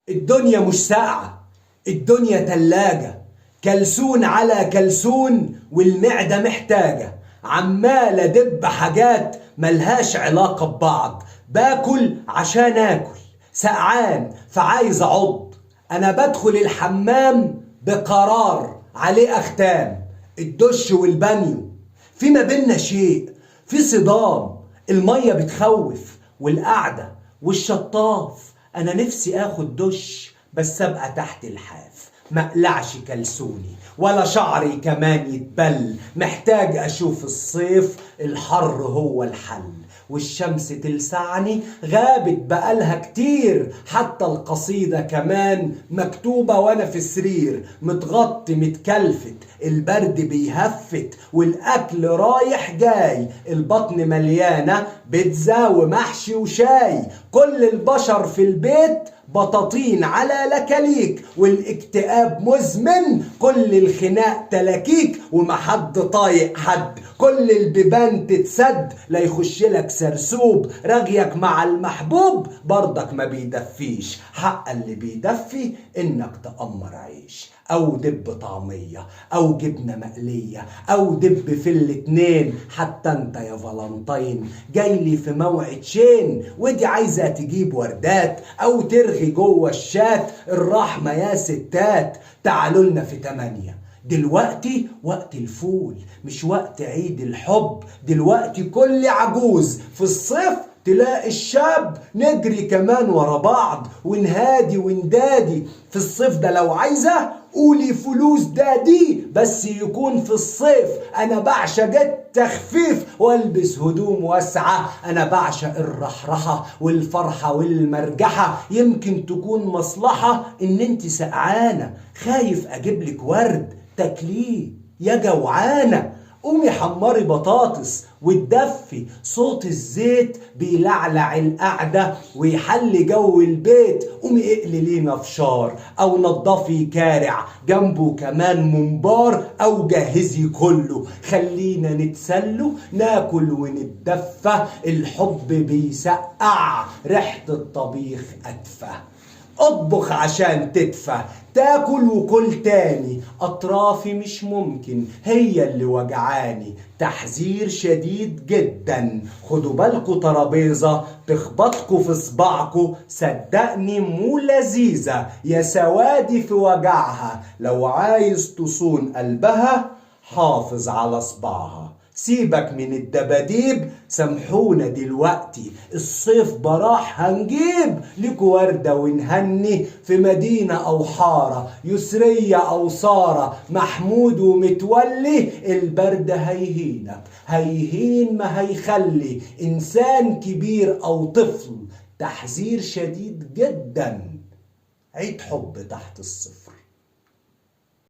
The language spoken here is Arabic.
الدنيا مش ساقعة، الدنيا تلاجة، كلسون على كلسون والمعدة محتاجة. عمال أدب حاجات ملهاش علاقة ببعض، باكل عشان آكل، سقعان فعايز أعض. أنا بدخل الحمام بقرار عليه أختام، الدش والبانيو في ما بينا شيء، في صدام. المية بتخوف والقعدة والشطاف. أنا نفسي آخد دش بس أبقى تحت الحاف، مقلعش كلسوني ولا شعري كمان يتبل. محتاج أشوف الصيف، الحر هو الحل، والشمس تلسعني. غابت بقالها كتير، حتى القصيدة كمان مكتوبة وانا في سرير متغطي متكلفت. البرد بيهفت والأكل رايح جاي، البطن مليانة بيتزا ومحشي وشاي. كل البشر في البيت بطاطين على لكاليك، والاكتئاب مزمن. كل الخناق تلاكيك ومحد طايق حد. كل البيبان تتسد لا يخش لك سرسوب. رغيك مع المحبوب برضك ما بيدفيش. حق اللي بيدفي انك تأمر عيش، او دب طعمية، او جبنة مقلية، او دب في الاتنين. حتى انت يا فالنتين جايلي في موعد شين، ودي عايزة تجيب وردات او ترغي جوه الشات. الرحمة يا ستات، تعالوا لنا في 8. دلوقتي وقت الفول مش وقت عيد الحب. دلوقتي كل عجوز في الصيف تلاقي الشاب نجري كمان ورا بعض ونهادي وندادي. في الصيف ده لو عايزة قولي فلوس دادي، بس يكون في الصيف. انا بعشق التخفيف والبس هدوم واسعة. انا بعشق الرحرحة والفرحة والمرجحة. يمكن تكون مصلحة ان انت سقعانة، خايف اجيبلك ورد تاكليه يا جوعانة. قومي حمري بطاطس وتدفي، صوت الزيت بيلعلع القعدة ويحلي جو البيت. قومي اقلي لينا فشار او نضفي كارع جنبه كمان ممبار، او جهزي كله. خلينا نتسلوا ناكل ونتدفى. الحب بيسقع، ريحة الطبيخ أدفى. اطبخ عشان تدفى، تاكل وكل تاني. اطرافي مش ممكن هي اللي وجعاني. تحذير شديد جدا، خدوا بالكوا ترابيزة تخبطكوا في صباعكوا. صدقني مو لذيذة يا سوادي في وجعها. لو عايز تصون قلبها حافظ على صباعها. سيبك من الدباديب، سامحونا دلوقتي الصيف براح. هنجيب لكوا وردة ونهني في مدينة أو حارة، يسرية أو سارة، محمود ومتولي. البرد هيهينك، هيهين ما هيخلي إنسان كبير أو طفل. تحذير شديد جدا، عيد حب تحت الصفر.